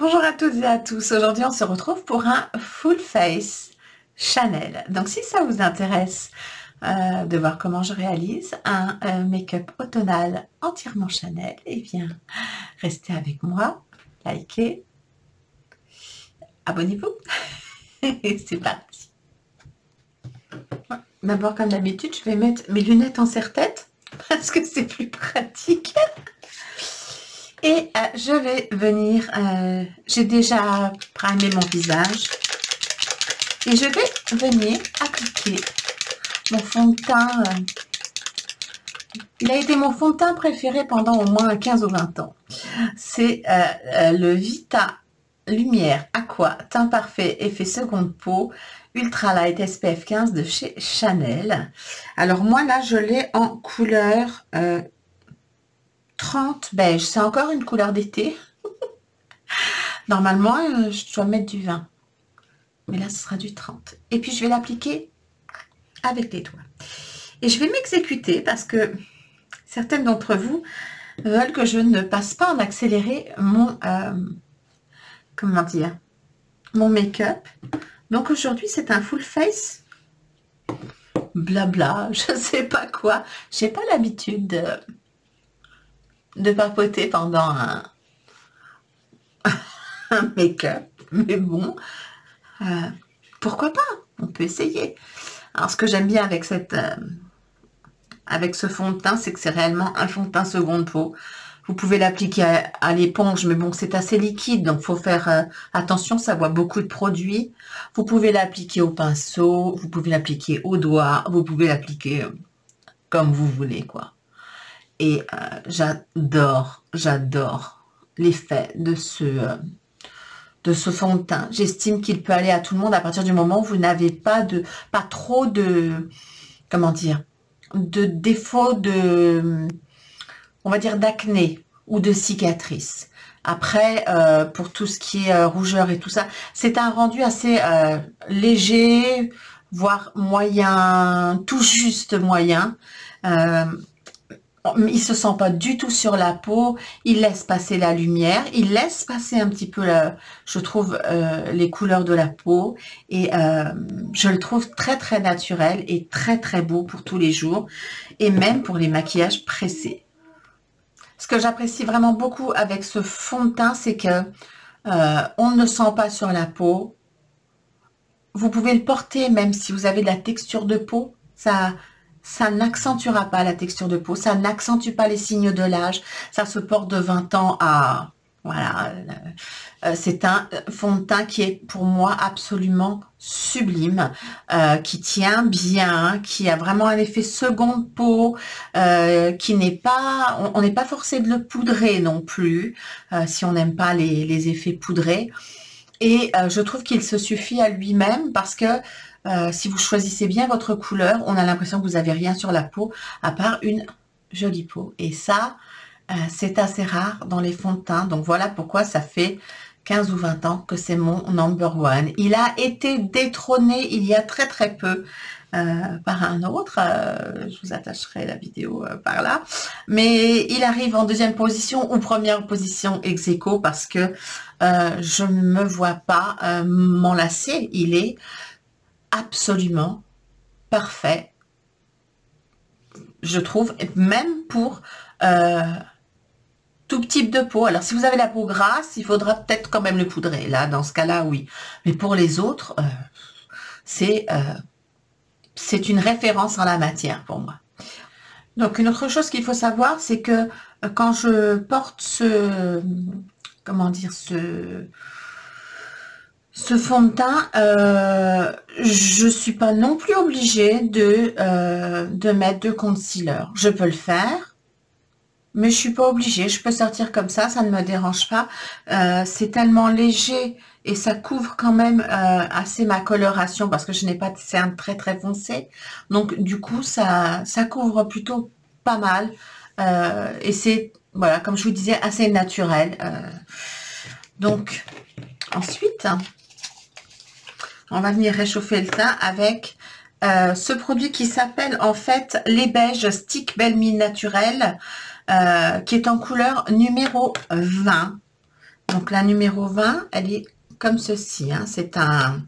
Bonjour à toutes et à tous. Aujourd'hui, on se retrouve pour un full face Chanel. Donc, si ça vous intéresse de voir comment je réalise un make-up automnal entièrement Chanel, eh bien, restez avec moi, likez, abonnez-vous. Et c'est parti. D'abord, comme d'habitude, je vais mettre mes lunettes en serre-tête parce que c'est plus pratique. Et je vais venir, j'ai déjà primé mon visage et je vais venir appliquer mon fond de teint. Il a été mon fond de teint préféré pendant au moins 15 ou 20 ans. C'est le Vita Lumière Aqua Teint Parfait Effet Seconde Peau Ultra Light SPF 15 de chez Chanel. Alors moi là, je l'ai en couleur 30 beige. C'est encore une couleur d'été. Normalement, je dois mettre du 20. Mais là, ce sera du 30. Et puis, je vais l'appliquer avec les doigts. Et je vais m'exécuter parce que certaines d'entre vous veulent que je ne passe pas en accéléré mon, comment dire, mon make-up. Donc, aujourd'hui, c'est un full face blabla, je sais pas quoi. J'ai pas l'habitude de papoter pendant un make-up, mais bon, pourquoi pas, on peut essayer. Alors ce que j'aime bien avec avec ce fond de teint, c'est que c'est réellement un fond de teint seconde peau. Vous pouvez l'appliquer à l'éponge, mais bon, c'est assez liquide, donc faut faire attention, ça boit beaucoup de produits. Vous pouvez l'appliquer au pinceau, vous pouvez l'appliquer au doigt, vous pouvez l'appliquer comme vous voulez, quoi. Et j'adore l'effet de ce fond de teint. J'estime qu'il peut aller à tout le monde à partir du moment où vous n'avez pas trop de, comment dire, de défaut on va dire d'acné ou de cicatrices. Après, pour tout ce qui est rougeur et tout ça, c'est un rendu assez léger, voire moyen, tout juste moyen. Il se sent pas du tout sur la peau, il laisse passer la lumière, il laisse passer un petit peu, je trouve, les couleurs de la peau, et je le trouve très très naturel et très très beau pour tous les jours, et même pour les maquillages pressés. Ce que j'apprécie vraiment beaucoup avec ce fond de teint, c'est que on ne le sent pas sur la peau. Vous pouvez le porter même si vous avez de la texture de peau, ça n'accentuera pas la texture de peau, ça n'accentue pas les signes de l'âge, ça se porte de 20 ans à... Voilà, c'est un fond de teint qui est pour moi absolument sublime, qui tient bien, qui a vraiment un effet seconde peau, qui n'est pas... On n'est pas forcé de le poudrer non plus, si on n'aime pas les effets poudrés. Et je trouve qu'il se suffit à lui-même parce que si vous choisissez bien votre couleur, on a l'impression que vous n'avez rien sur la peau à part une jolie peau. Et ça, c'est assez rare dans les fonds de teint. Donc voilà pourquoi ça fait 15 ou 20 ans que c'est mon number one. Il a été détrôné il y a très très peu par un autre. Je vous attacherai la vidéo par là. Mais il arrive en deuxième position ou première position ex aequo parce que je ne me vois pas m'en lasser. Il est absolument parfait, je trouve, même pour tout type de peau. Alors si vous avez la peau grasse, il faudra peut-être quand même le poudrer, là dans ce cas là oui, mais pour les autres c'est une référence en la matière pour moi. Donc une autre chose qu'il faut savoir, c'est que quand je porte comment dire, ce fond de teint, je suis pas non plus obligée de mettre de concealer. Je peux le faire, mais je suis pas obligée. Je peux sortir comme ça ne me dérange pas. C'est tellement léger et ça couvre quand même assez ma coloration parce que je n'ai pas de cerne très très foncé. Donc du coup, ça couvre plutôt pas mal. Et c'est, voilà, comme je vous disais, assez naturel. Donc, ensuite... on va venir réchauffer le teint avec ce produit qui s'appelle en fait les beiges Stick Belle Mine Naturelle, qui est en couleur numéro 20. Donc la numéro 20, elle est comme ceci, hein. C'est un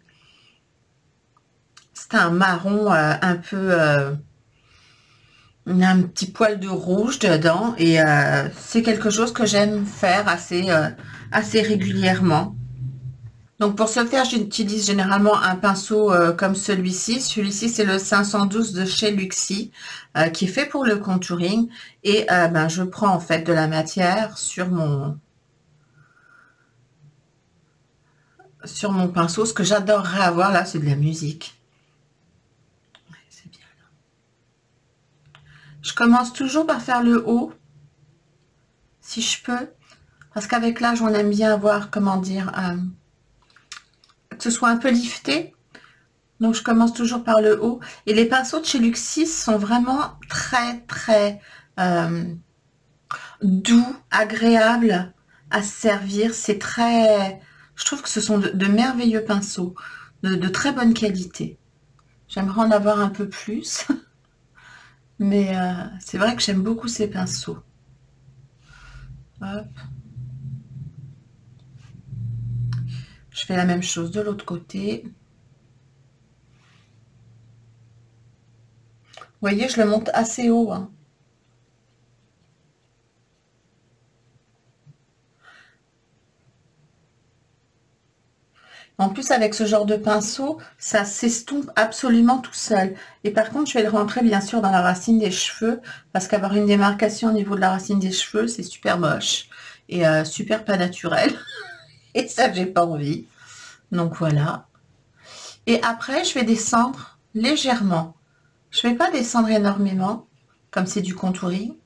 marron un peu, il y a un petit poil de rouge dedans et c'est quelque chose que j'aime faire assez régulièrement. Donc pour ce faire, j'utilise généralement un pinceau comme celui-ci. Celui-ci, c'est le 512 de chez Luxie, qui est fait pour le contouring. Et ben, je prends en fait de la matière sur mon pinceau. Ce que j'adorerais avoir là, c'est de la musique. Ouais, c'est bien là. Je commence toujours par faire le haut, si je peux, parce qu'avec l'âge, on aime bien avoir, comment dire, que ce soit un peu lifté. Donc, je commence toujours par le haut. Et les pinceaux de chez Luxis sont vraiment très, très doux, agréables à se servir. C'est très... Je trouve que ce sont de merveilleux pinceaux, de très bonne qualité. J'aimerais en avoir un peu plus. Mais c'est vrai que j'aime beaucoup ces pinceaux. Hop. Je fais la même chose de l'autre côté. Vous voyez, je le monte assez haut, hein. En plus, avec ce genre de pinceau, ça s'estompe absolument tout seul. Et par contre, je vais le rentrer bien sûr dans la racine des cheveux, parce qu'avoir une démarcation au niveau de la racine des cheveux, c'est super moche et super pas naturel. Et ça, j'ai pas envie. Donc voilà. Et après, je vais descendre légèrement. Je vais pas descendre énormément, comme c'est du contouring.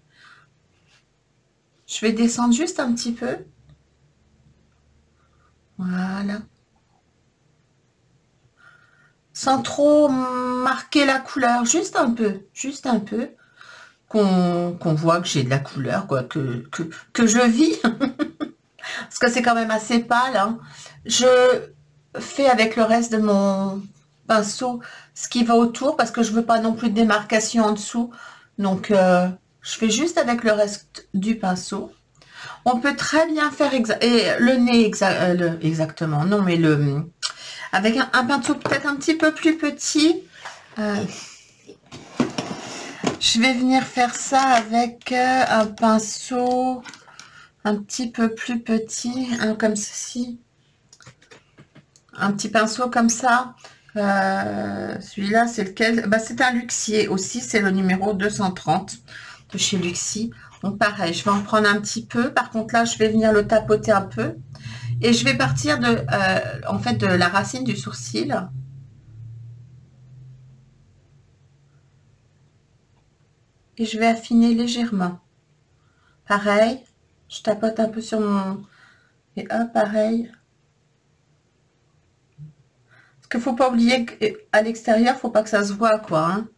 Je vais descendre juste un petit peu. Voilà. Sans trop marquer la couleur, juste un peu, qu'on voit que j'ai de la couleur, quoi, que je vis, parce que c'est quand même assez pâle, hein. Je fais avec le reste de mon pinceau ce qui va autour, parce que je veux pas non plus de démarcation en dessous, donc je fais juste avec le reste du pinceau. On peut très bien faire et le nez exactement, non mais avec un pinceau peut-être un petit peu plus petit. Je vais venir faire ça avec un pinceau un petit peu plus petit, hein, comme ceci. Un petit pinceau comme ça. Celui-là, c'est lequel? Bah, c'est un Luxier aussi, c'est le numéro 230 de chez Luxie. Donc pareil, je vais en prendre un petit peu. Par contre, là, je vais venir le tapoter un peu. Et je vais partir en fait, de la racine du sourcil. Et je vais affiner légèrement. Pareil, je tapote un peu sur mon... Et hop, pareil. Parce qu'il ne faut pas oublier qu'à l'extérieur, il ne faut pas que ça se voit, quoi, hein.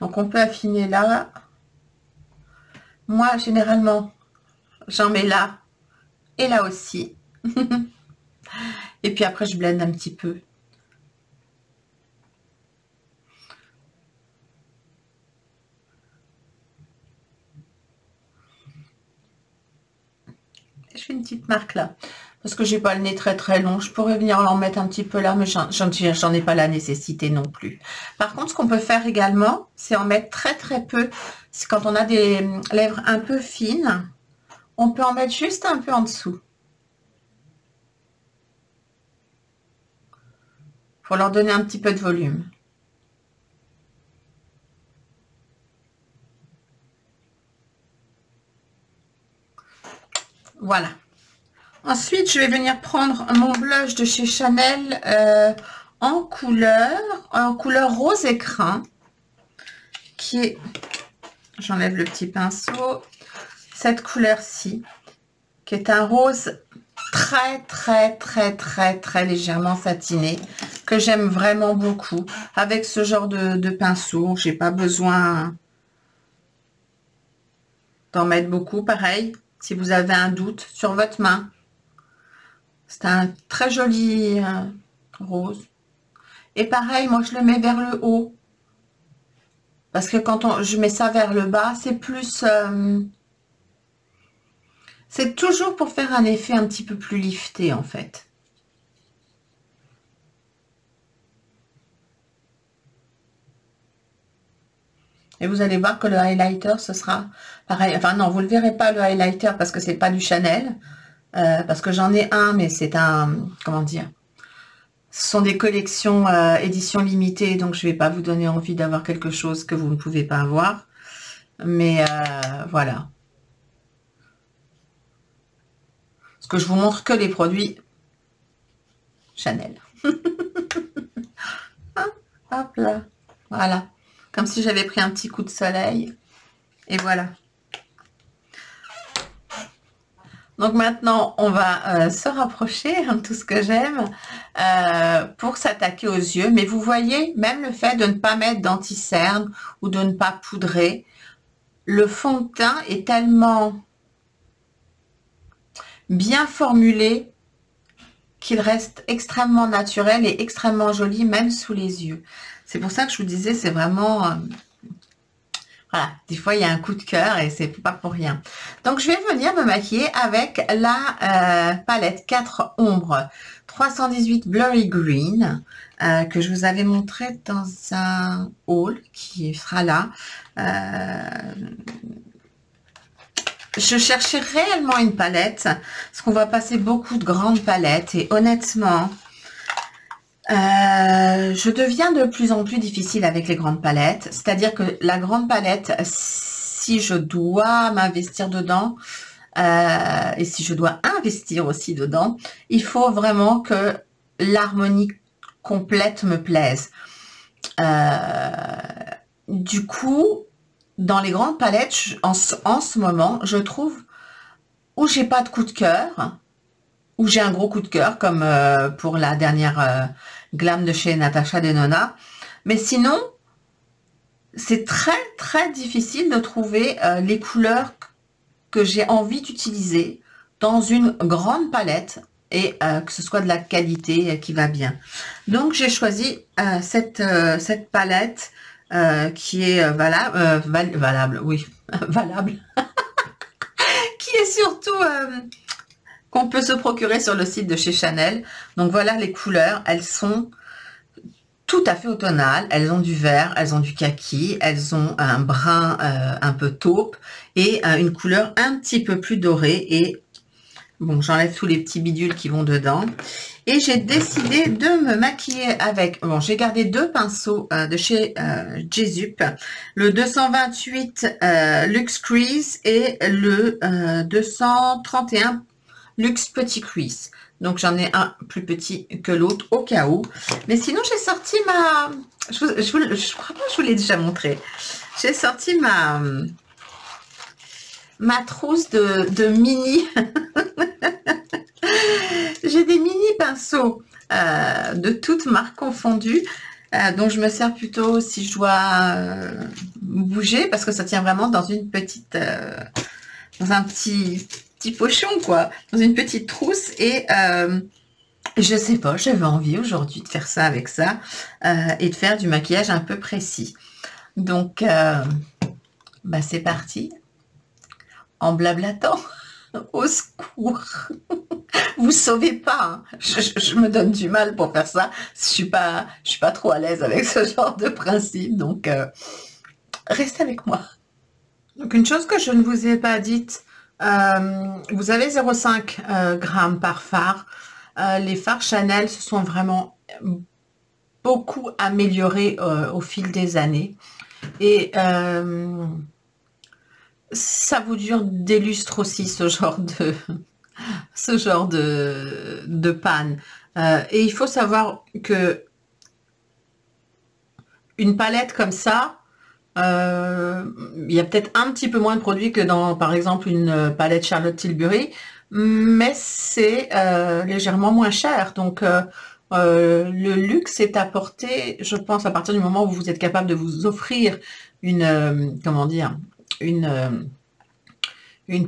Donc, on peut affiner là. Moi, généralement, j'en mets là et là aussi. Et puis après, je blende un petit peu. Je fais une petite marque là. Parce que j'ai pas le nez très très long. Je pourrais venir en mettre un petit peu là, mais j'en ai pas la nécessité non plus. Par contre, ce qu'on peut faire également, c'est en mettre très très peu. C'est quand on a des lèvres un peu fines, on peut en mettre juste un peu en dessous. Pour leur donner un petit peu de volume. Voilà. Ensuite, je vais venir prendre mon blush de chez Chanel en couleur rose écrin, qui est, j'enlève le petit pinceau, cette couleur-ci, qui est un rose très, très, très, très, très légèrement satiné, que j'aime vraiment beaucoup. Avec ce genre de pinceau, j'ai pas besoin d'en mettre beaucoup. Pareil, si vous avez un doute sur votre main. C'est un très joli rose. Et pareil, moi je le mets vers le haut. Parce que quand je mets ça vers le bas, c'est plus C'est toujours pour faire un effet un petit peu plus lifté en fait. Et vous allez voir que le highlighter, ce sera pareil. Enfin non, vous ne le verrez pas le highlighter parce que c'est pas du Chanel. Parce que j'en ai un, mais c'est un... Comment dire? Ce sont des collections édition limitée, donc je ne vais pas vous donner envie d'avoir quelque chose que vous ne pouvez pas avoir. Mais voilà. Parce que je vous montre que les produits Chanel. Hop là. Voilà. Comme si j'avais pris un petit coup de soleil. Et voilà. Donc maintenant, on va se rapprocher, hein, tout ce que j'aime, pour s'attaquer aux yeux. Mais vous voyez, même le fait de ne pas mettre d'anti-cerne ou de ne pas poudrer, le fond de teint est tellement bien formulé qu'il reste extrêmement naturel et extrêmement joli, même sous les yeux. C'est pour ça que je vous disais, c'est vraiment... voilà, des fois il y a un coup de cœur et c'est pas pour rien. Donc je vais venir me maquiller avec la palette 4 ombres 318 Blurry Green que je vous avais montré dans un haul qui sera là. Je cherchais réellement une palette parce qu'on va passer beaucoup de grandes palettes et honnêtement, je deviens de plus en plus difficile avec les grandes palettes. C'est-à-dire que la grande palette, si je dois m'investir dedans et si je dois investir aussi dedans, il faut vraiment que l'harmonie complète me plaise. Du coup, dans les grandes palettes, en ce moment, je trouve où j'ai pas de coup de cœur, où j'ai un gros coup de cœur, comme pour la dernière Glam de chez Natasha Denona. Mais sinon, c'est très, très difficile de trouver les couleurs que j'ai envie d'utiliser dans une grande palette et que ce soit de la qualité qui va bien. Donc, j'ai choisi cette palette qui est valable, oui, valable, qui est surtout qu'on peut se procurer sur le site de chez Chanel. Donc voilà les couleurs, elles sont tout à fait automnales, elles ont du vert, elles ont du kaki, elles ont un brun un peu taupe et une couleur un petit peu plus dorée. Et bon, j'enlève tous les petits bidules qui vont dedans. Et j'ai décidé de me maquiller avec, bon, j'ai gardé deux pinceaux de chez Jesup, le 228 Luxe Crease et le 231 Luxe Petit Crease. Donc j'en ai un plus petit que l'autre au cas où. Mais sinon j'ai sorti ma... Je crois pas que je vous l'ai déjà montré. J'ai sorti ma trousse de mini... J'ai des mini pinceaux de toutes marques confondues, dont je me sers plutôt si je dois bouger, parce que ça tient vraiment dans une petite, dans un petit pochon, quoi, dans une petite trousse. Et je sais pas, j'avais envie aujourd'hui de faire ça avec ça et de faire du maquillage un peu précis. Donc, bah c'est parti, en blablatant. Au secours. Vous sauvez pas, hein. Je me donne du mal pour faire ça. Je suis pas trop à l'aise avec ce genre de principe, donc restez avec moi. Donc une chose que je ne vous ai pas dite, vous avez 0,5 grammes par fard. Les fards Chanel se sont vraiment beaucoup améliorés au fil des années et ça vous dure des lustres aussi, ce genre de panne. Et il faut savoir que une palette comme ça, il y a peut-être un petit peu moins de produits que dans, par exemple, une palette Charlotte Tilbury, mais c'est légèrement moins cher. Donc, le luxe est apporté, je pense, à partir du moment où vous êtes capable de vous offrir une, comment dire, une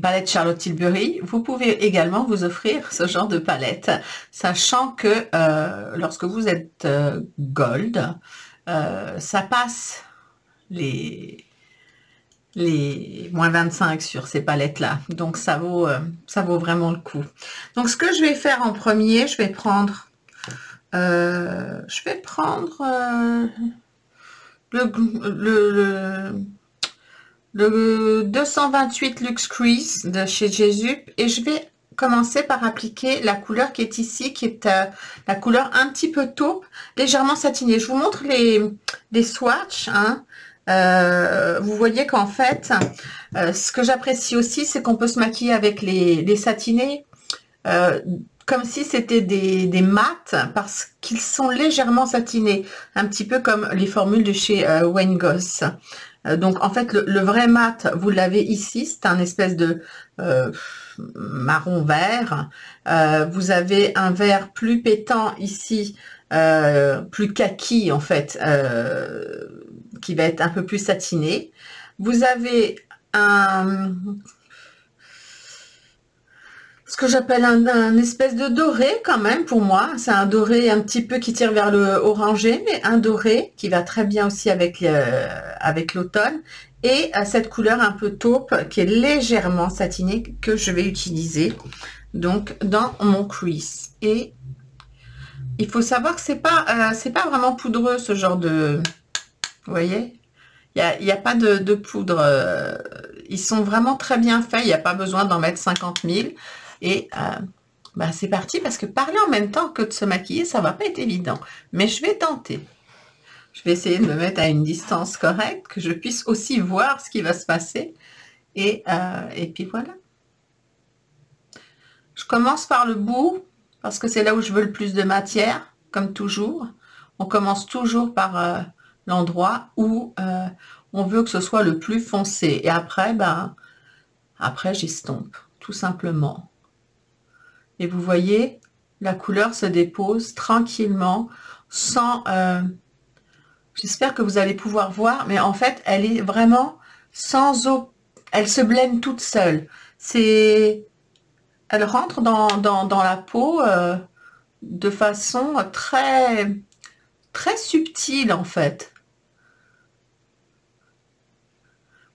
palette Charlotte Tilbury. Vous pouvez également vous offrir ce genre de palette, sachant que lorsque vous êtes gold, ça passe les les moins 25 sur ces palettes-là. Donc, ça vaut vraiment le coup. Donc, ce que je vais faire en premier, je vais prendre le 228 Luxe Crease de chez Jésus et je vais commencer par appliquer la couleur qui est ici, qui est la couleur un petit peu taupe, légèrement satinée. Je vous montre les swatchs. Hein. Vous voyez qu'en fait, ce que j'apprécie aussi, c'est qu'on peut se maquiller avec les satinés comme si c'était des mats parce qu'ils sont légèrement satinés, un petit peu comme les formules de chez Wayne Goss. Donc en fait le vrai mat vous l'avez ici, c'est un espèce de marron vert. Vous avez un vert plus pétant ici, plus kaki en fait, qui va être un peu plus satiné. Vous avez ce que j'appelle un espèce de doré quand même pour moi. C'est un doré un petit peu qui tire vers le orangé, mais un doré qui va très bien aussi avec l'automne. Et cette couleur un peu taupe qui est légèrement satinée que je vais utiliser donc dans mon crease. Et il faut savoir que c'est pas vraiment poudreux ce genre de... Vous voyez, il n'y a pas de poudre. Ils sont vraiment très bien faits. Il n'y a pas besoin d'en mettre 50 000. Et bah c'est parti parce que parler en même temps que de se maquiller, ça va pas être évident. Mais je vais tenter. Je vais essayer de me mettre à une distance correcte, que je puisse aussi voir ce qui va se passer. Et puis voilà. Je commence par le bout parce que c'est là où je veux le plus de matière, comme toujours. On commence toujours par l'endroit où on veut que ce soit le plus foncé. Et après, ben, après j'estompe, tout simplement. Et vous voyez, la couleur se dépose tranquillement, sans... j'espère que vous allez pouvoir voir, mais en fait, elle est vraiment sans eau. Elle se blende toute seule. Elle rentre dans la peau de façon très, très subtile, en fait.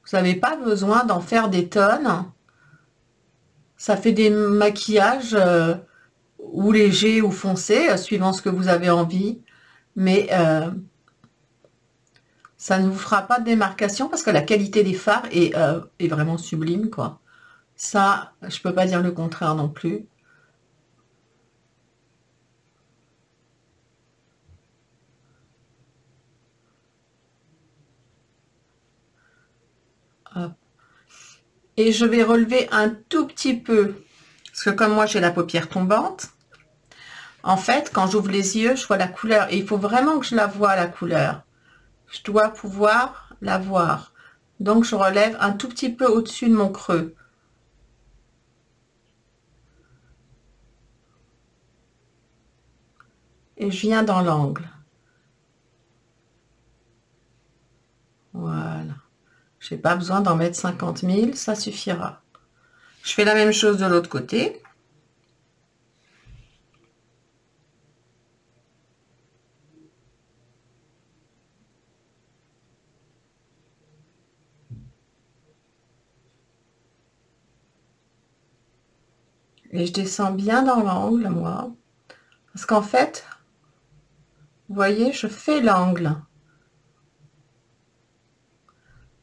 Vous n'avez pas besoin d'en faire des tonnes. Ça fait des maquillages ou légers ou foncés, suivant ce que vous avez envie. Mais ça ne vous fera pas de démarcation parce que la qualité des fards est vraiment sublime, quoi. Ça, je peux pas dire le contraire non plus. Hop. Et je vais relever un tout petit peu, parce que comme moi j'ai la paupière tombante, en fait, quand j'ouvre les yeux, je vois la couleur. Et il faut vraiment que je la voie, la couleur. Je dois pouvoir la voir. Donc, je relève un tout petit peu au-dessus de mon creux. Et je viens dans l'angle. Voilà. Je n'ai pas besoin d'en mettre 50 000, ça suffira. Je fais la même chose de l'autre côté. Et je descends bien dans l'angle, moi. Parce qu'en fait, vous voyez, je fais l'angle.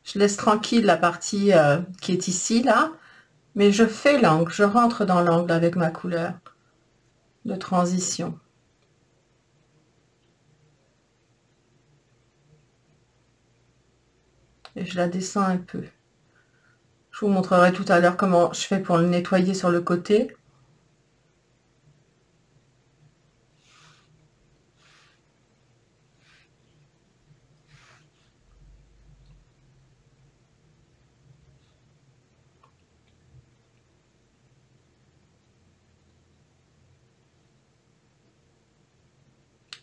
Je laisse tranquille la partie qui est ici, là. Mais je fais l'angle, je rentre dans l'angle avec ma couleur de transition. Et je la descends un peu. Je vous montrerai tout à l'heure comment je fais pour le nettoyer sur le côté.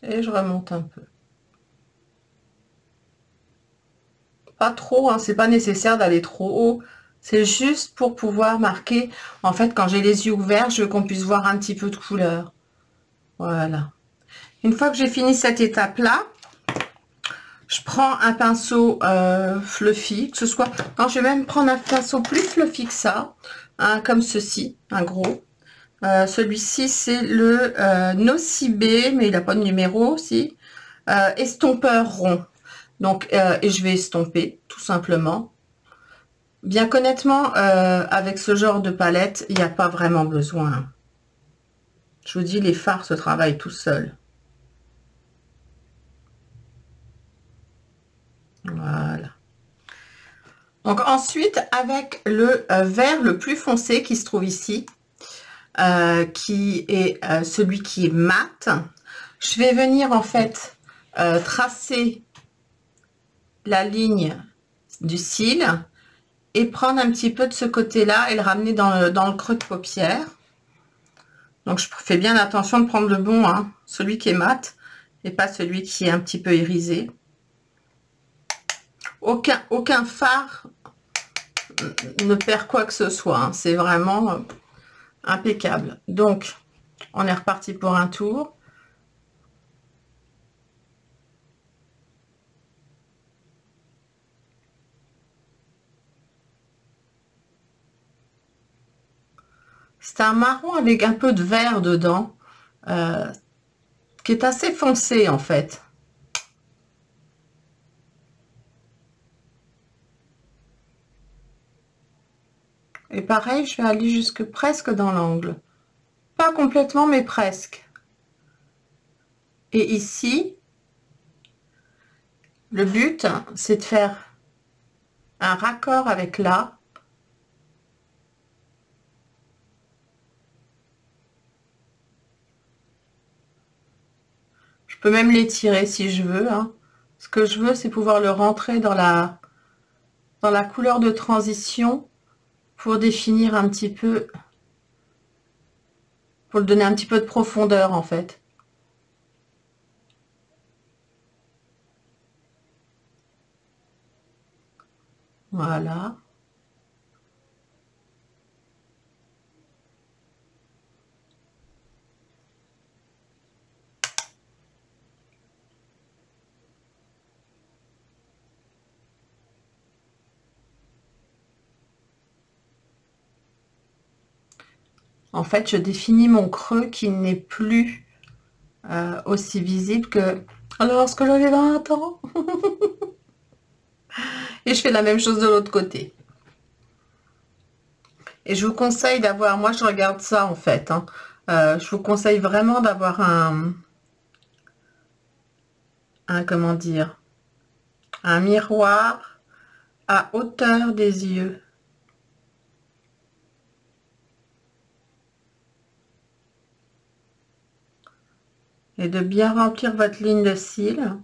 Et je remonte un peu. Pas trop, hein, c'est pas nécessaire d'aller trop haut. C'est juste pour pouvoir marquer. En fait, quand j'ai les yeux ouverts, je veux qu'on puisse voir un petit peu de couleur. Voilà. Une fois que j'ai fini cette étape-là, Je prends un pinceau fluffy, que ce soit... Non, je vais même prendre un pinceau plus fluffy que ça, hein, comme ceci, un gros. Celui-ci, c'est le Nocibé, mais il n'a pas de numéro aussi. Estompeur rond. Donc, et je vais estomper, tout simplement. Bien qu'honnêtement, avec ce genre de palette, il n'y a pas vraiment besoin. Je vous dis, les fards se travaillent tout seuls. Voilà. Donc ensuite, avec le vert le plus foncé qui se trouve ici, qui est celui qui est mat, je vais venir en fait tracer la ligne du cil et prendre un petit peu de ce côté-là et le ramener dans le creux de paupière. Donc je fais bien attention de prendre le bon, hein, celui qui est mat et pas celui qui est un petit peu irisé. Aucun fard ne perd quoi que ce soit, hein, c'est vraiment impeccable. Donc on est reparti pour un tour. C'est un marron avec un peu de vert dedans, qui est assez foncé en fait. Et pareil, je vais aller jusque presque dans l'angle. Pas complètement, mais presque. Et ici, le but, c'est de faire un raccord avec là. Je peux même l'étirer si je veux, hein. Ce que je veux, c'est pouvoir le rentrer dans la couleur de transition pour définir un petit peu, pour le donner un petit peu de profondeur en fait. Voilà. En fait, je définis mon creux qui n'est plus aussi visible que lorsque j'avais 20 ans. Et je fais la même chose de l'autre côté. Et je vous conseille d'avoir, moi je regarde ça en fait, hein. Je vous conseille vraiment d'avoir comment dire, un miroir à hauteur des yeux. Et de bien remplir votre ligne de cils.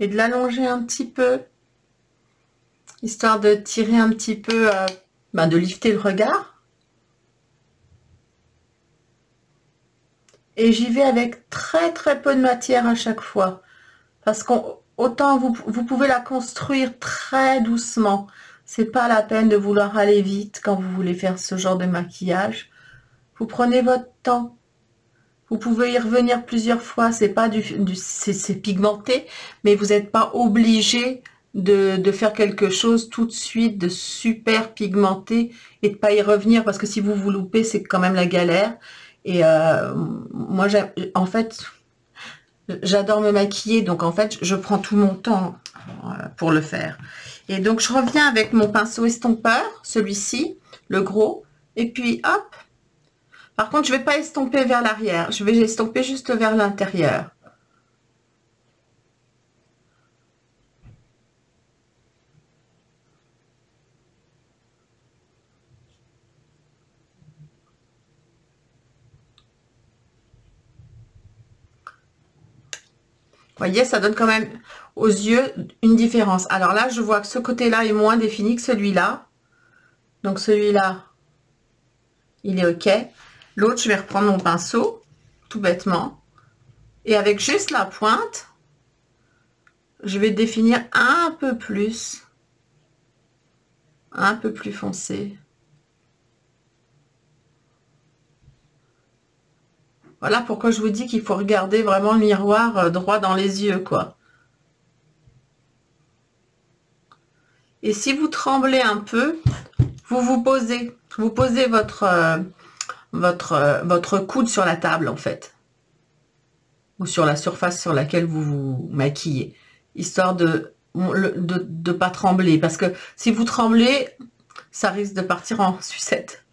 Et de l'allonger un petit peu, histoire de tirer un petit peu, de lifter le regard. Et j'y vais avec très très peu de matière à chaque fois. Parce qu'autant vous pouvez la construire très doucement. C'est pas la peine de vouloir aller vite quand vous voulez faire ce genre de maquillage. Vous prenez votre temps. Vous pouvez y revenir plusieurs fois. C'est pas c'est pigmenté, mais vous n'êtes pas obligé de faire quelque chose tout de suite de super pigmenté et de pas y revenir parce que si vous vous loupez, c'est quand même la galère. Et moi, en fait, j'adore me maquiller, donc en fait, je prends tout mon temps pour le faire. Et donc, je reviens avec mon pinceau estompeur, celui-ci, le gros, et puis hop. Par contre, je vais pas estomper vers l'arrière, je vais estomper juste vers l'intérieur. Vous voyez, ça donne quand même aux yeux une différence. Alors là, je vois que ce côté-là est moins défini que celui-là. Donc celui-là, il est OK. L'autre, je vais reprendre mon pinceau, tout bêtement. Et avec juste la pointe, je vais définir un peu plus foncé. Voilà pourquoi je vous dis qu'il faut regarder vraiment le miroir droit dans les yeux, quoi. Et si vous tremblez un peu, vous posez votre coude sur la table, en fait. Ou sur la surface sur laquelle vous vous maquillez. Histoire de pas trembler. Parce que si vous tremblez, ça risque de partir en sucette.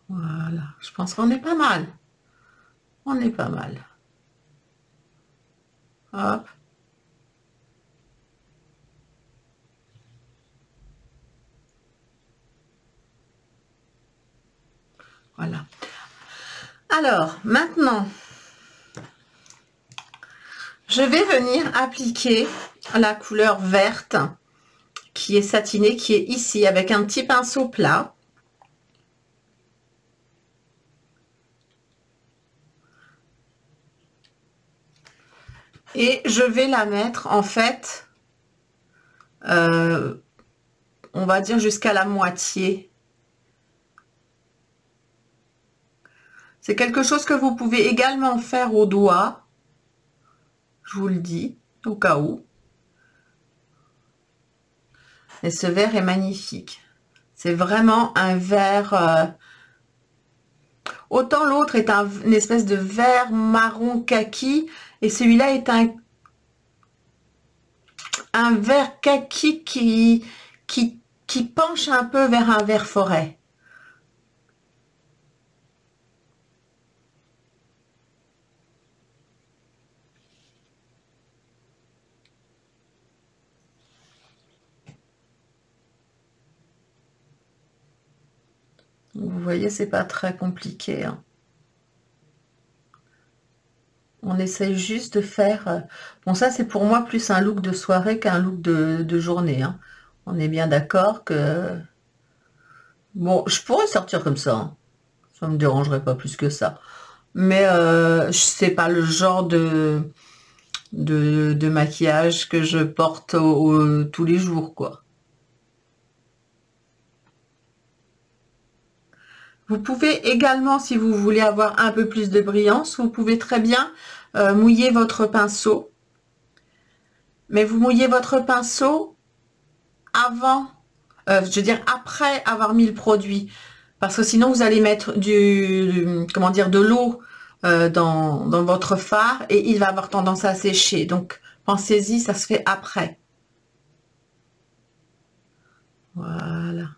Voilà, je pense qu'on est pas mal. On est pas mal. Hop. Voilà. Alors, maintenant, je vais venir appliquer la couleur verte qui est satinée, qui est ici, avec un petit pinceau plat. Et je vais la mettre, en fait, on va dire jusqu'à la moitié. C'est quelque chose que vous pouvez également faire au doigt. Je vous le dis, au cas où. Et ce vert est magnifique. C'est vraiment un vert... autant l'autre est une espèce de vert marron kaki. Et celui-là est un vert kaki qui penche un peu vers un vert forêt. Vous voyez, c'est pas très compliqué, hein. On essaye juste de faire... Bon, ça, c'est pour moi plus un look de soirée qu'un look de journée, hein. On est bien d'accord que... Bon, je pourrais sortir comme ça, hein. Ça me dérangerait pas plus que ça. Mais c'est pas le genre de maquillage que je porte tous les jours, quoi. Vous pouvez également, si vous voulez avoir un peu plus de brillance, vous pouvez très bien mouiller votre pinceau. Mais vous mouillez votre pinceau avant, je veux dire après avoir mis le produit. Parce que sinon, vous allez mettre comment dire, de l'eau dans votre fard et il va avoir tendance à sécher. Donc, pensez-y, ça se fait après. Voilà.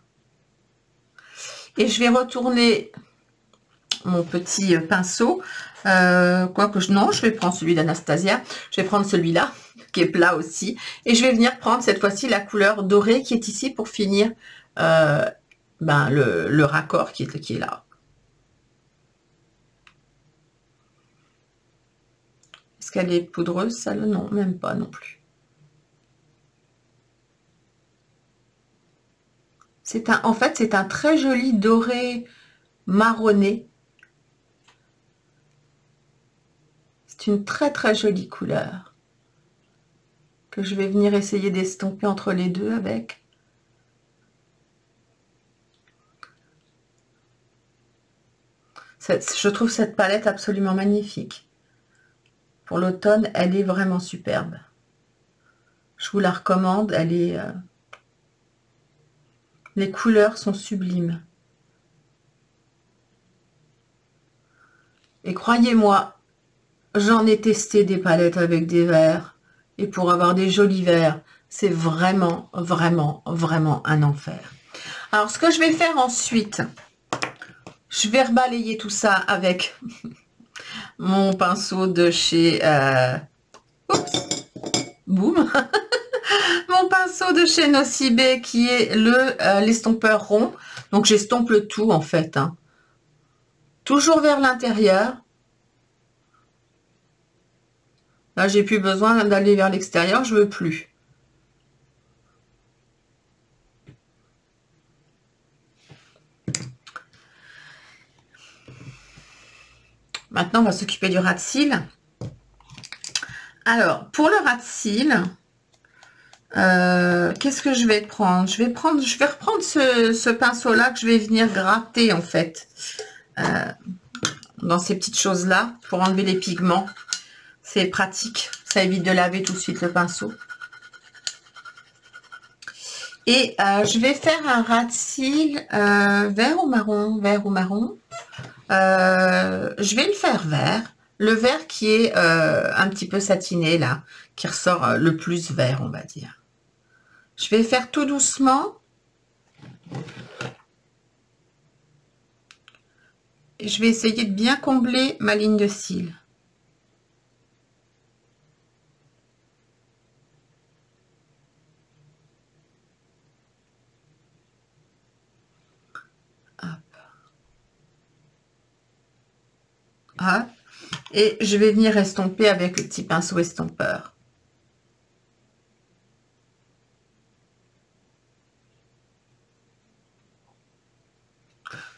Et je vais retourner mon petit pinceau. Non, je vais prendre celui d'Anastasia. Je vais prendre celui-là, qui est plat aussi. Et je vais venir prendre cette fois-ci la couleur dorée qui est ici pour finir le raccord qui est là. Est-ce qu'elle est poudreuse, celle-là? Non, même pas non plus. En fait, c'est un très joli doré marronné. C'est une très très jolie couleur que je vais venir essayer d'estomper entre les deux avec. Je trouve cette palette absolument magnifique. Pour l'automne, elle est vraiment superbe. Je vous la recommande, elle est... les couleurs sont sublimes. Et croyez-moi, j'en ai testé des palettes avec des verts. Et pour avoir des jolis verts, c'est vraiment, vraiment, vraiment un enfer. Alors, ce que je vais faire ensuite, je vais rebalayer tout ça avec mon pinceau de chez... Oups, boum. Mon pinceau de chez Nocibé qui est l'estompeur rond. Donc, j'estompe le tout en fait, hein. Toujours vers l'intérieur. Là, j'ai plus besoin d'aller vers l'extérieur, je veux plus. Maintenant, on va s'occuper du ras de cils. Alors, pour le ras de cils, qu'est-ce que je vais prendre? Je vais reprendre ce pinceau-là que je vais venir gratter, en fait, dans ces petites choses-là, pour enlever les pigments. C'est pratique, ça évite de laver tout de suite le pinceau. Et je vais faire un ras de cils vert ou marron, je vais le faire vert. Le vert qui est un petit peu satiné là, qui ressort le plus vert, on va dire. Je vais faire tout doucement. Et je vais essayer de bien combler ma ligne de cils. Hop. Hop. Et je vais venir estomper avec le petit pinceau estompeur.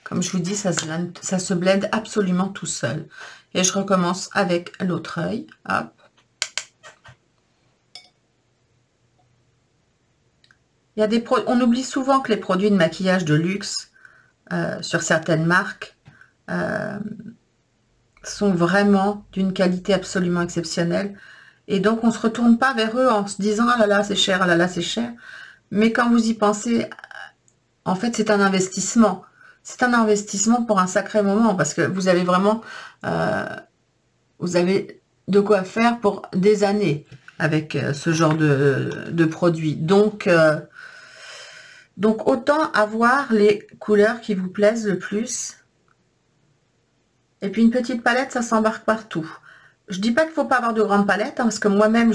Comme je vous dis, ça se blende absolument tout seul. Et je recommence avec l'autre œil. Hop. Il y a on oublie souvent que les produits de maquillage de luxe, sur certaines marques, sont vraiment d'une qualité absolument exceptionnelle. Et donc, on ne se retourne pas vers eux en se disant « Ah là là, c'est cher, ah là là, c'est cher ». Mais quand vous y pensez, en fait, c'est un investissement. C'est un investissement pour un sacré moment parce que vous avez vraiment, vous avez de quoi faire pour des années avec ce genre de produit. Donc autant avoir les couleurs qui vous plaisent le plus. Et puis une petite palette, ça s'embarque partout. Je dis pas qu'il faut pas avoir de grandes palettes, hein, parce que moi-même,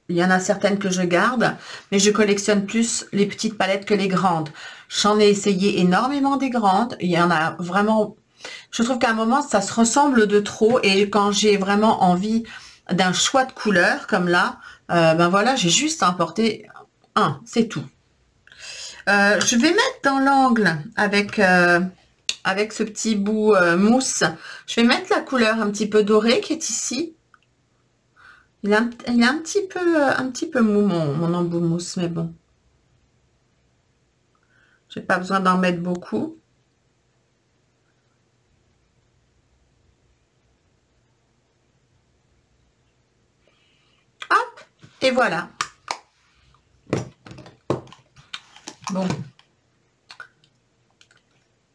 il y en a certaines que je garde, mais je collectionne plus les petites palettes que les grandes. J'en ai essayé énormément des grandes. Il y en a vraiment... Je trouve qu'à un moment, ça se ressemble de trop. Et quand j'ai vraiment envie d'un choix de couleurs, comme là, ben voilà, j'ai juste importé un, c'est tout. Je vais mettre dans l'angle avec ce petit bout mousse. Je vais mettre la couleur un petit peu dorée qui est ici. Il est un petit peu mou mon embout mousse, mais bon. J'ai pas besoin d'en mettre beaucoup. Hop, et voilà. Bon.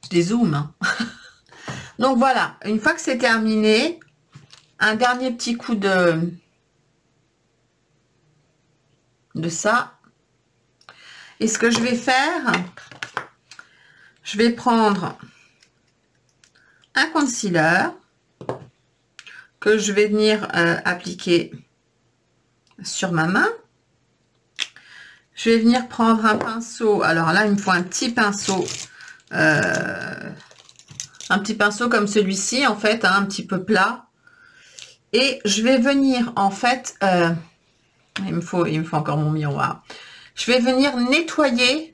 Je dézoome, hein. Donc voilà, une fois que c'est terminé, un dernier petit coup de ça. Et ce que je vais faire, je vais prendre un concealer que je vais venir appliquer sur ma main. Je vais venir prendre un pinceau. Alors là, il me faut un petit pinceau comme celui-ci, en fait, hein, un petit peu plat. Et je vais venir, en fait, il me faut encore mon miroir. Je vais venir nettoyer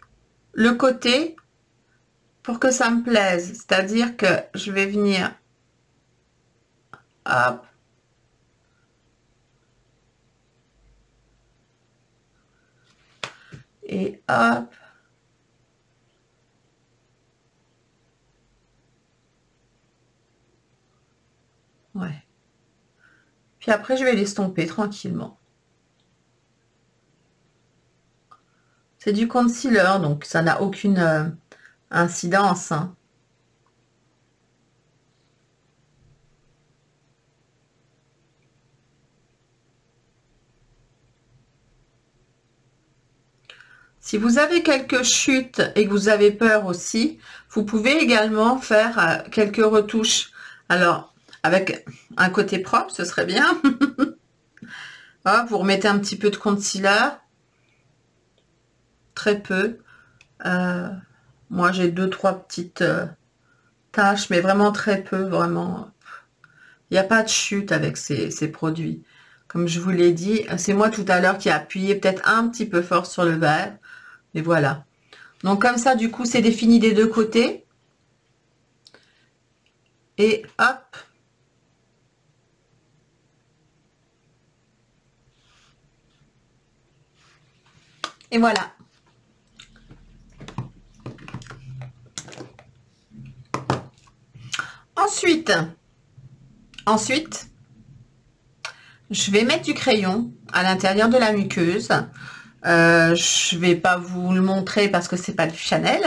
le côté pour que ça me plaise. C'est-à-dire que je vais venir, hop, et hop. Ouais. Puis après, je vais l'estomper tranquillement. C'est du concealer, donc ça n'a aucune incidence, hein. Si vous avez quelques chutes et que vous avez peur aussi, vous pouvez également faire quelques retouches. Alors, avec un côté propre, ce serait bien. Hop, vous remettez un petit peu de concealer. Très peu. Moi, j'ai 2-3 petites taches, mais vraiment très peu, vraiment. Il n'y a pas de chute avec ces produits. Comme je vous l'ai dit, c'est moi tout à l'heure qui ai appuyé peut-être un petit peu fort sur le vert. Et voilà. Donc comme ça, du coup, c'est défini des deux côtés. Et hop, Et voilà. Ensuite, je vais mettre du crayon à l'intérieur de la muqueuse. Je vais pas vous le montrer parce que c'est pas du Chanel.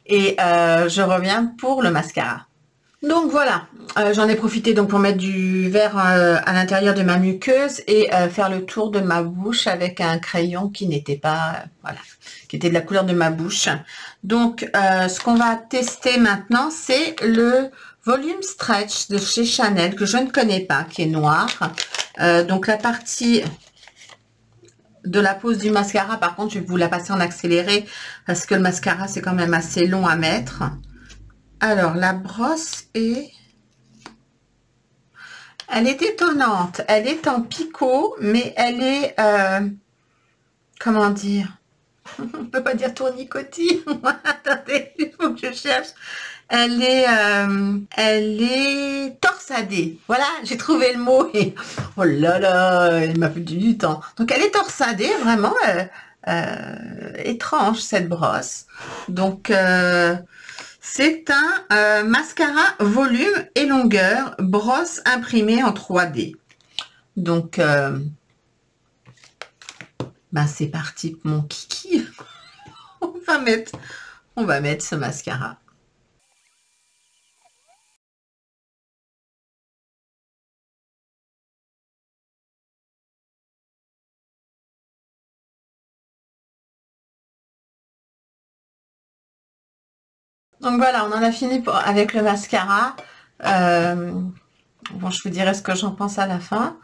Et je reviens pour le mascara. Donc voilà, j'en ai profité donc pour mettre du vert à l'intérieur de ma muqueuse et faire le tour de ma bouche avec un crayon qui n'était pas, voilà, qui était de la couleur de ma bouche. Donc ce qu'on va tester maintenant, c'est le Volume Stretch de chez Chanel que je ne connais pas, qui est noir. Donc la partie de la pose du mascara, par contre, je vais vous la passer en accéléré parce que le mascara, c'est quand même assez long à mettre. Alors, la brosse elle est étonnante. Elle est en picot, mais elle est, comment dire, on ne peut pas dire tournicotis. Attendez, il faut que je cherche. Elle est torsadée. Voilà, j'ai trouvé le mot. Et, oh là là, il m'a fallu du temps. Donc, elle est torsadée, vraiment étrange, cette brosse. Donc, c'est un mascara volume et longueur, brosse imprimée en 3D. Donc, ben c'est parti, mon kiki. On va mettre ce mascara. Donc voilà, on en a fini avec le mascara. Bon, je vous dirai ce que j'en pense à la fin.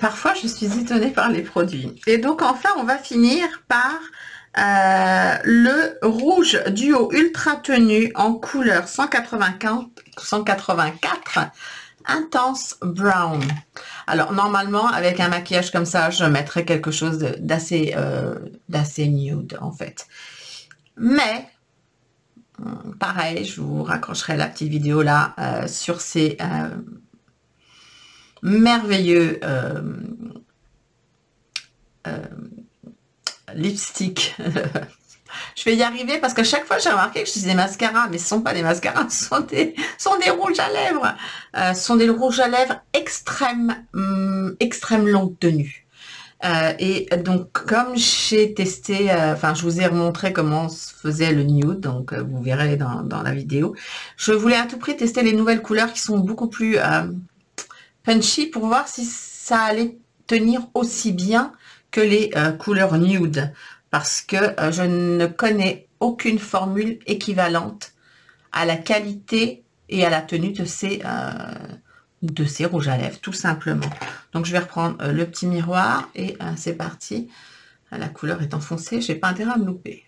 Parfois, je suis étonnée par les produits. Et donc, enfin, on va finir par le rouge duo ultra tenu en couleur 184 intense brown. Alors, normalement, avec un maquillage comme ça, je mettrais quelque chose d'assez nude, en fait. Mais, pareil, je vous raccrocherai la petite vidéo là sur ces merveilleux lipstick. Je vais y arriver parce qu'à chaque fois j'ai remarqué que je disais des mascaras, mais ce ne sont pas des mascaras, ce sont des rouges à lèvres. Ce sont des rouges à lèvres extrême longue tenue. Et donc comme j'ai testé, enfin je vous ai remontré comment se faisait le nude, donc vous verrez dans la vidéo. Je voulais à tout prix tester les nouvelles couleurs qui sont beaucoup plus punchy pour voir si ça allait tenir aussi bien que les couleurs nude, parce que je ne connais aucune formule équivalente à la qualité et à la tenue de ces rouges à lèvres, tout simplement. Donc je vais reprendre le petit miroir et c'est parti. La couleur est enfoncée, j'ai pas intérêt à me louper.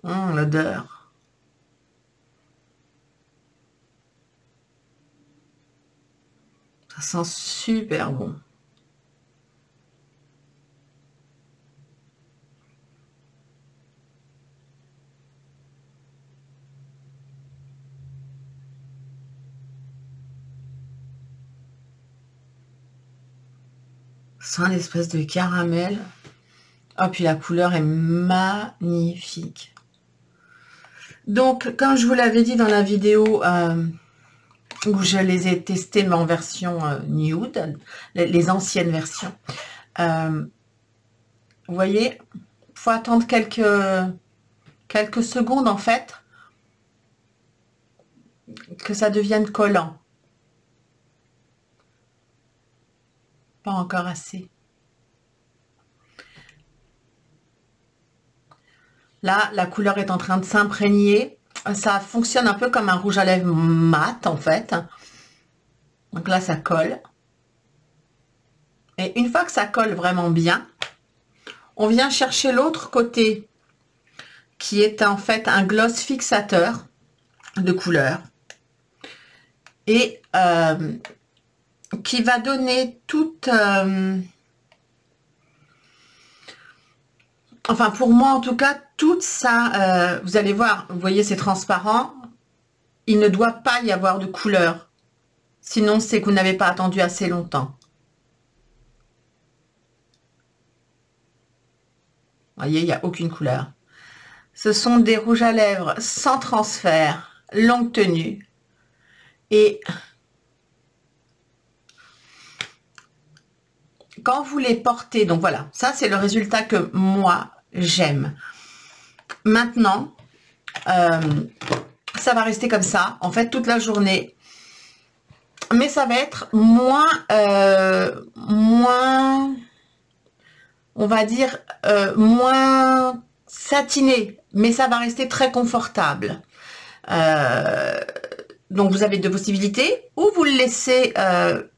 L'odeur. Ça sent super bon. C'est un espèce de caramel. Oh, puis la couleur est magnifique. Donc, comme je vous l'avais dit dans la vidéo où je les ai testés, mais en version nude, les anciennes versions, vous voyez, il faut attendre quelques secondes, en fait, que ça devienne collant. Pas encore assez. Là, la couleur est en train de s'imprégner. Ça fonctionne un peu comme un rouge à lèvres mat, en fait. Donc là, ça colle. Et une fois que ça colle vraiment bien, on vient chercher l'autre côté, qui est en fait un gloss fixateur de couleur. Et qui va donner toute... enfin, pour moi, en tout cas, tout ça, vous allez voir, vous voyez, c'est transparent. Il ne doit pas y avoir de couleur. Sinon, c'est que vous n'avez pas attendu assez longtemps. Vous voyez, il n'y a aucune couleur. Ce sont des rouges à lèvres sans transfert, longue tenue. Et quand vous les portez, donc voilà, ça c'est le résultat que moi j'aime. Maintenant, ça va rester comme ça, en fait, toute la journée. Mais ça va être moins, on va dire, moins satiné, mais ça va rester très confortable. Donc vous avez deux possibilités, ou vous le laissez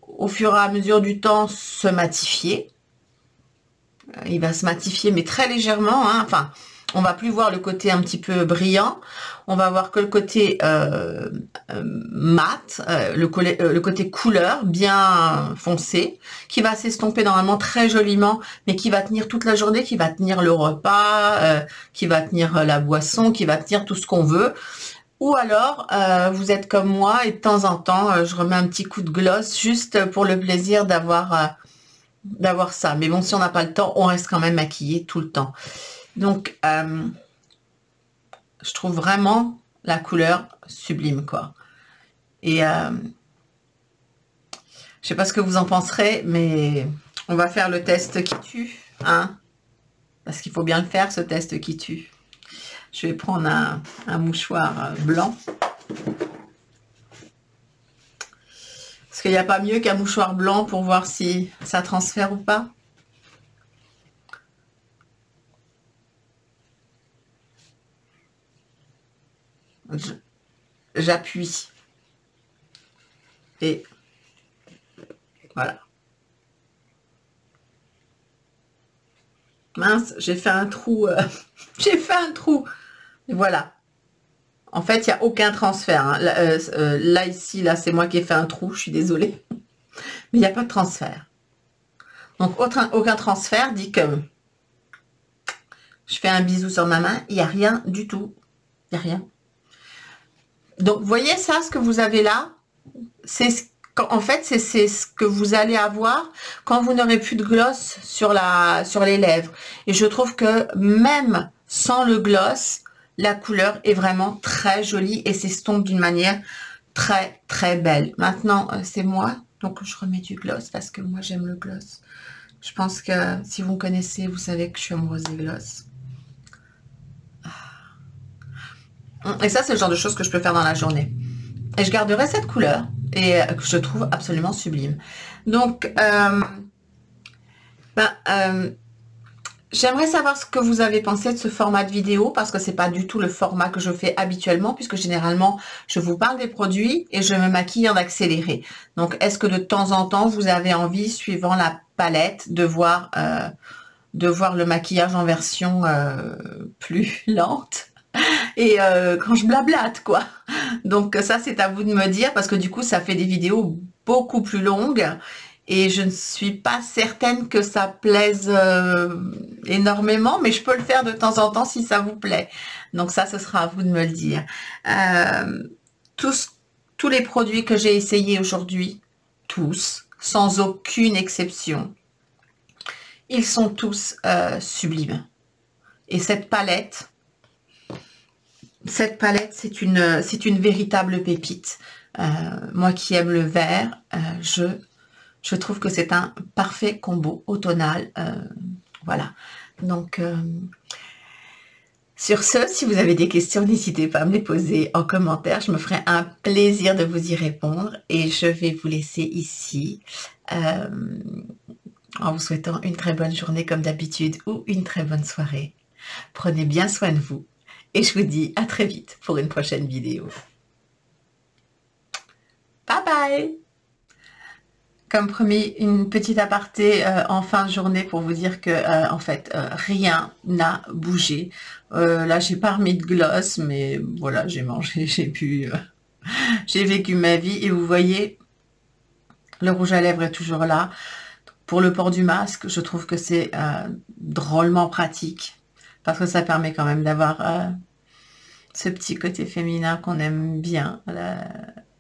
au fur et à mesure du temps se matifier. Il va se matifier, mais très légèrement, hein. Enfin, on va plus voir le côté un petit peu brillant, on va voir que le côté mat, le côté couleur bien foncé, qui va s'estomper normalement très joliment, mais qui va tenir toute la journée, qui va tenir le repas, qui va tenir la boisson, qui va tenir tout ce qu'on veut. Ou alors, vous êtes comme moi et de temps en temps, je remets un petit coup de gloss juste pour le plaisir d'avoir ça. Mais bon, si on n'a pas le temps, on reste quand même maquillé tout le temps. Donc, je trouve vraiment la couleur sublime, quoi. Et je sais pas ce que vous en penserez, mais on va faire le test qui tue, hein, parce qu'il faut bien le faire, ce test qui tue. Je vais prendre un mouchoir blanc. Parce qu'il n'y a pas mieux qu'un mouchoir blanc pour voir si ça transfère ou pas. J'appuie. Et voilà. Mince, j'ai fait un trou. J'ai fait un trou. Et voilà. En fait, il n'y a aucun transfert, hein. Là, ici, là, c'est moi qui ai fait un trou. Je suis désolée. Mais il n'y a pas de transfert. Donc, aucun transfert dit que je fais un bisou sur ma main. Il n'y a rien du tout. Il n'y a rien. Donc, vous voyez ça, ce que vous avez là, en fait, c'est ce que vous allez avoir quand vous n'aurez plus de gloss sur les lèvres. Et je trouve que même sans le gloss, la couleur est vraiment très jolie et s'estompe d'une manière très, très belle. Maintenant, c'est moi, donc je remets du gloss parce que moi, j'aime le gloss. Je pense que si vous me connaissez, vous savez que je suis amoureuse des gloss. Et ça, c'est le genre de choses que je peux faire dans la journée. Et je garderai cette couleur et que je trouve absolument sublime. Donc, j'aimerais savoir ce que vous avez pensé de ce format de vidéo parce que c'est pas du tout le format que je fais habituellement puisque généralement, je vous parle des produits et je me maquille en accéléré. Donc, est-ce que de temps en temps, vous avez envie, suivant la palette, de voir le maquillage en version plus lente et quand je blablate, quoi. Donc ça, c'est à vous de me dire parce que du coup, ça fait des vidéos beaucoup plus longues et je ne suis pas certaine que ça plaise énormément, mais je peux le faire de temps en temps si ça vous plaît. Donc ça, ce sera à vous de me le dire. Tous les produits que j'ai essayés aujourd'hui, tous, sans aucune exception, ils sont tous sublimes. Et cette palette, c'est une véritable pépite. Moi qui aime le vert, je trouve que c'est un parfait combo automnal. Voilà. Donc, sur ce, si vous avez des questions, n'hésitez pas à me les poser en commentaire. Je me ferai un plaisir de vous y répondre. Et je vais vous laisser ici en vous souhaitant une très bonne journée comme d'habitude ou une très bonne soirée. Prenez bien soin de vous. Et je vous dis à très vite pour une prochaine vidéo. Bye bye! Comme promis, une petite aparté en fin de journée pour vous dire que en fait, rien n'a bougé. Là, j'ai pas remis de gloss, mais voilà, j'ai mangé, j'ai pu... j'ai vécu ma vie et vous voyez, le rouge à lèvres est toujours là. Pour le port du masque, je trouve que c'est drôlement pratique. parce que ça permet quand même d'avoir ce petit côté féminin qu'on aime bien.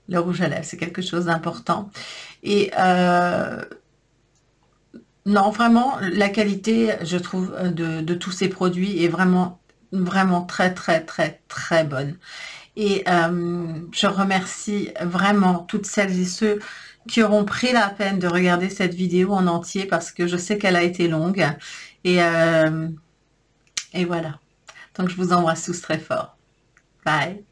Le rouge à lèvres, c'est quelque chose d'important. Et non, vraiment, la qualité, je trouve, de tous ces produits est vraiment, vraiment très, très, très, très bonne. Et je remercie vraiment toutes celles et ceux qui auront pris la peine de regarder cette vidéo en entier parce que je sais qu'elle a été longue. Et, euh, et voilà. Donc, je vous embrasse tous très fort. Bye.